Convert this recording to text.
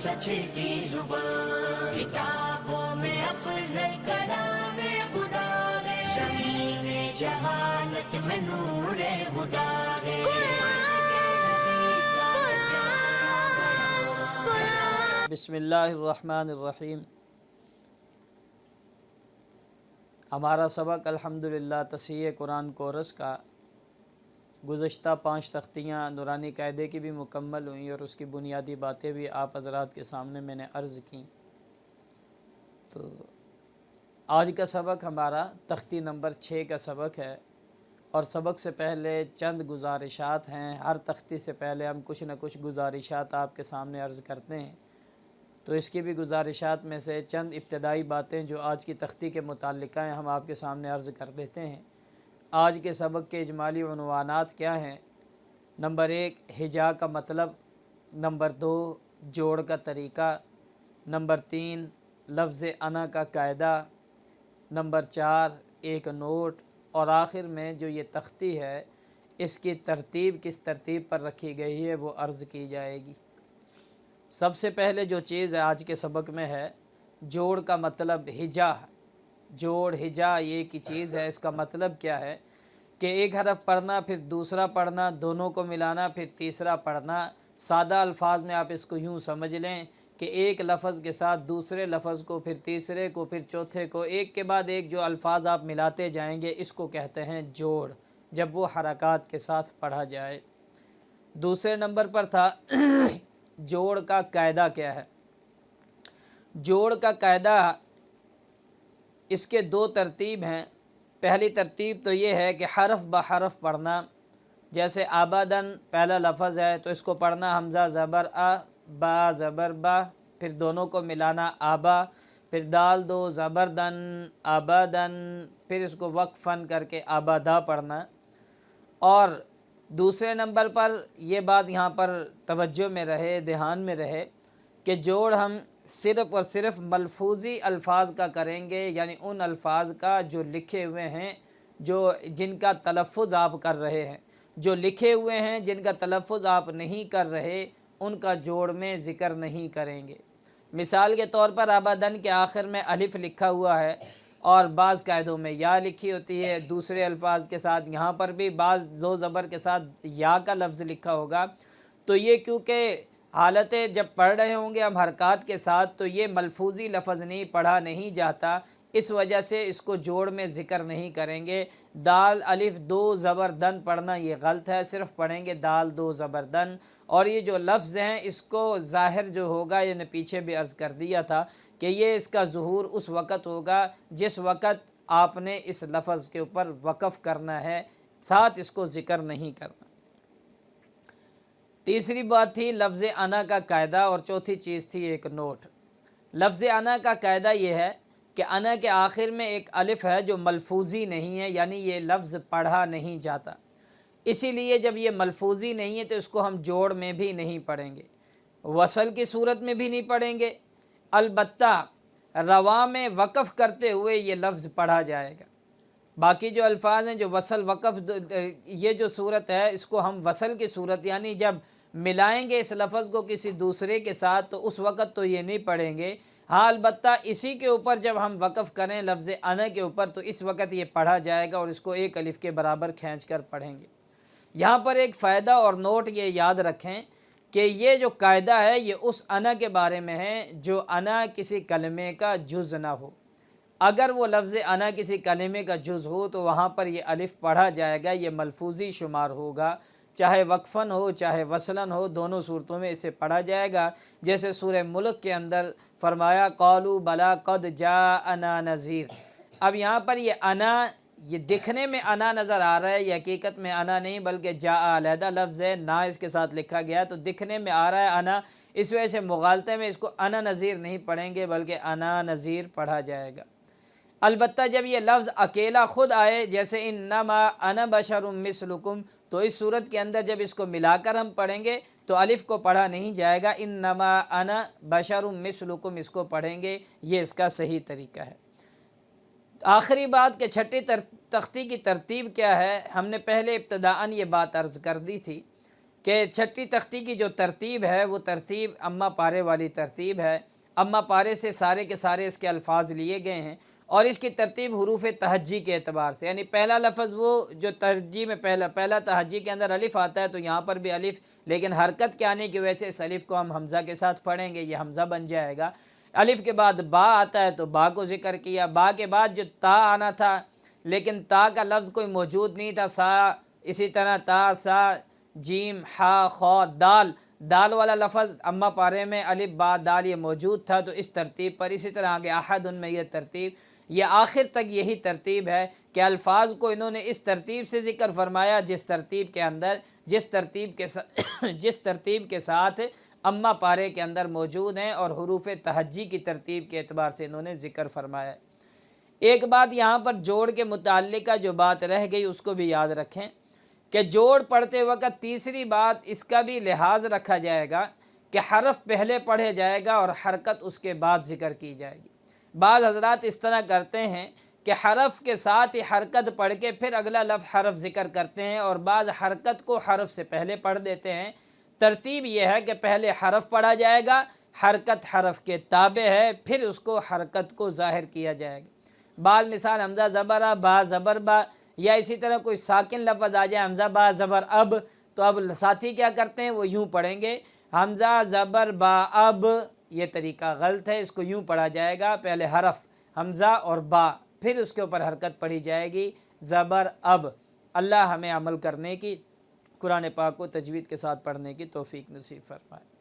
सच की जुबान, किताबों में अफजल कलाम खुदा है, ज़मीन जहानत में नूर खुदा है। बिस्मिल्लाहिर्रहमानिर्रहीम। हमारा सबक अल्हम्दुलिल्लाह तसीह कुरान कोरस का गुज़श्ता 5 तख्तियाँ नूरानी कायदे की भी मुकम्मल हुई और उसकी बुनियादी बातें भी आप हज़रात के सामने मैंने अर्ज़ की। तो आज का सबक हमारा तख्ती नंबर 6 का सबक है और सबक से पहले चंद गुजारिशात हैं। हर तख्ती से पहले हम कुछ न कुछ गुजारिशात आपके सामने अर्ज़ करते हैं, तो इसकी भी गुजारिशात में से चंद इब्तदाई बातें जो आज की तख्ती के मुताल्लिक़ हैं हम आपके सामने अर्ज़ कर देते हैं। आज के सबक के इजमाली उन्वानात क्या हैं? नंबर 1 हिजा का मतलब, नंबर 2 जोड़ का तरीक़ा, नंबर 3 लफ्ज़ अना का कायदा, नंबर 4 एक नोट, और आखिर में जो ये तख्ती है इसकी तरतीब किस तरतीब पर रखी गई है वो अर्ज़ की जाएगी। सबसे पहले जो चीज़ आज के सबक में है, जोड़ का मतलब हिजा। जोड़ हिजा ये की चीज़ है। इसका मतलब क्या है कि एक हरफ पढ़ना, फिर दूसरा पढ़ना, दोनों को मिलाना, फिर तीसरा पढ़ना। सादा अल्फाज में आप इसको यूँ समझ लें कि एक लफ्ज़ के साथ दूसरे लफ्ज़ को, फिर तीसरे को, फिर चौथे को, एक के बाद एक जो अल्फाज आप मिलाते जाएंगे इसको कहते हैं जोड़, जब वो हरकत के साथ पढ़ा जाए। दूसरे नंबर पर था जोड़ का कायदा क्या है। जोड़ का कायदा, इसके 2 तरतीब हैं। पहली तरतीब तो ये है कि हरफ ब हरफ पढ़ना। जैसे आबादन पहला लफ्ज़ है तो इसको पढ़ना हमज़ा ज़बर आ, बा ज़बर बा, फिर दोनों को मिलाना आबा, फिर दाल दो ज़बरदन आबादन, फिर इसको वक्फ़न करके आबादा पढ़ना। और दूसरे नंबर पर यह बात यहाँ पर तवज्जो में रहे, ध्यान में रहे कि जोड़ हम सिर्फ़ और सिर्फ मलफूज़ी अल्फाज का करेंगे, यानी उन अल्फाज का जो लिखे हुए हैं, जो जिनका तलफ़्फ़ुज़ आप कर रहे हैं। जो लिखे हुए हैं जिनका तलफ़्फ़ुज़ आप नहीं कर रहे उनका जोड़ में ज़िक्र नहीं करेंगे। मिसाल के तौर पर आबादन के आखिर में अलिफ़ लिखा हुआ है और बाज़ कायदों में या लिखी होती है। दूसरे अल्फाज के साथ यहाँ पर भी बाज़ दो ज़बर के साथ या का लफ्ज़ लिखा होगा। तो ये क्योंकि हालतें जब पढ़ रहे होंगे हम हरकत के साथ, तो ये मलफूज़ी लफ्ज़ नहीं पढ़ा नहीं जाता, इस वजह से इसको जोड़ में ज़िक्र नहीं करेंगे। दाल अलिफ़ दो ज़बर दन पढ़ना ये गलत है, सिर्फ़ पढ़ेंगे दाल दो ज़बर दन। और ये जो लफ्ज़ हैं इसको ज़ाहिर जो होगा, ये पीछे भी अर्ज़ कर दिया था कि ये इसका ज़ुहूर उस वक़्त होगा जिस वक़्त आपने इस लफ्ज़ के ऊपर वक़फ़ करना है, साथ इसको ज़िक्र नहीं करना। तीसरी बात थी लफ्ज़ अना का कायदा, और चौथी चीज़ थी एक नोट। लफ्ज़ अना का कायदा ये है कि अना के आखिर में एक अलिफ़ है जो मलफूज़ी नहीं है, यानी ये लफ्ज़ पढ़ा नहीं जाता। इसीलिए जब ये मलफूज़ी नहीं है तो इसको हम जोड़ में भी नहीं पढ़ेंगे, वसल की सूरत में भी नहीं पढ़ेंगे। अलबत्ता रवा में वक़फ़ करते हुए ये लफ्ज़ पढ़ा जाएगा। बाकी जो अल्फाज हैं जो वसल वक़फ़, ये जो सूरत है इसको हम वसल की सूरत, यानी जब मिलाएंगे इस लफ्ज़ को किसी दूसरे के साथ तो उस वक़्त तो ये नहीं पढ़ेंगे। हाँ, अलबत्ता इसी के ऊपर जब हम वक़फ़ करें लफ्ज़ अना के ऊपर तो इस वक़्त ये पढ़ा जाएगा और इसको एक अलिफ़ के बराबर खींच कर पढ़ेंगे। यहाँ पर एक फ़ायदा और नोट ये याद रखें कि ये जो कायदा है ये उस अना के बारे में है जो अना किसी कलमे का जुज़ ना हो। अगर वो लफ्ज़ अना किसी कलमे का जुज़ हो तो वहाँ पर ये अलिफ़ पढ़ा जाएगा, ये मलफूज़ी शुमार होगा, चाहे वक्फ़न हो चाहे वसलन हो, दोनों सूरतों में इसे पढ़ा जाएगा। जैसे सूरह मुल्क के अंदर फरमाया क़ालू बला क़द जाअना नज़ीर। अब यहाँ पर ये अना, ये दिखने में अना नज़र आ रहा है, ये हकीकत में अना नहीं बल्कि जा अलहदा लफ्ज़ है, ना इसके साथ लिखा गया, तो दिखने में आ रहा है अना, इस वजह से मुगालते में इसको अना नज़ीर नहीं पढ़ेंगे बल्कि अना नज़ीर पढ़ा जाएगा। अलबत्ता जब ये लफ्ज़ अकेला ख़ुद आए, जैसे इन्नमा अना बशरुम मिस्लुकुम, तो इस सूरत के अंदर जब इसको मिलाकर हम पढ़ेंगे तो अलिफ़ को पढ़ा नहीं जाएगा, इन्नमा अना बशरुम मिस्लुकुम इसको पढ़ेंगे। ये इसका सही तरीका है। आखिरी बात के छठी तख्ती की तरतीब क्या है, हमने पहले इब्तदाअन ये बात अर्ज़ कर दी थी کہ چھٹی تختی کی جو ترتیب ہے وہ ترتیب اماں پارے والی ترتیب ہے، اماں پارے سے سارے کے سارے اس کے الفاظ لیے گئے ہیں، اور اس کی ترتیب حروف تہجی کے اعتبار سے، یعنی پہلا لفظ وہ جو تہجی میں پہلا تہجی کے اندر الف آتا ہے تو یہاں پر بھی الف، لیکن حرکت کے آنے کی وجہ سے اس الف کو ہم حمزہ کے ساتھ پڑھیں گے، یہ حمزہ بن جائے گا۔ الف کے بعد با آتا ہے تو با کو ذکر کیا، با کے بعد جو تا آنا تھا لیکن تا کا لفظ کوئی موجود نہیں تھا، سا، اسی طرح تا، سا، جیم، ہا، خا، دال، دال والا لفظ اماں پارے میں الف با دال یہ موجود تھا، تو اس ترتیب پر، اسی طرح آگے احد ان میں یہ ترتیب، یہ آخر تک یہی ترتیب ہے کہ الفاظ کو انہوں نے اس ترتیب سے ذکر فرمایا جس ترتیب کے اندر جس ترتیب کے ساتھ اماں پارے کے اندر موجود ہیں، اور حروف تہجی کی ترتیب کے اعتبار سے انہوں نے ذکر فرمایا۔ ایک بات یہاں پر جوڑ کے متعلقہ جو بات رہ گئی اس کو بھی یاد رکھیں کہ جوڑ پڑھتے وقت تیسری بات اس کا بھی لحاظ رکھا جائے گا کہ حرف پہلے پڑھے جائے گا اور حرکت اس کے بعد ذکر کی جائے گی۔ بعض حضرات اس طرح کرتے ہیں کہ حرف کے ساتھ ہی حرکت پڑھ کے پھر اگلا لفظ حرف ذکر کرتے ہیں، اور بعض حرکت کو حرف سے پہلے پڑھ دیتے ہیں۔ ترتیب یہ ہے کہ پہلے حرف پڑھا جائے گا، حرکت حرف کے تابع ہے، پھر اس کو حرکت کو ظاہر کیا جائے گا۔ بعض مثال حمزہ زبر آ، با زبر با، یا اسی طرح کوئی ساکن لفظ آ جائے حمزہ با زبر اب، تو اب ساتھی کیا کرتے ہیں وہ یوں پڑھیں گے حمزہ زبر با اب، یہ طریقہ غلط ہے، اس کو یوں پڑھا جائے گا، پہلے حرف حمزہ اور با، پھر اس کے اوپر حرکت پڑھی جائے گی زبر اب۔ اللہ ہمیں عمل کرنے کی، قرآن پاک کو تجوید کے ساتھ پڑھنے کی توفیق نصیب فرمائے۔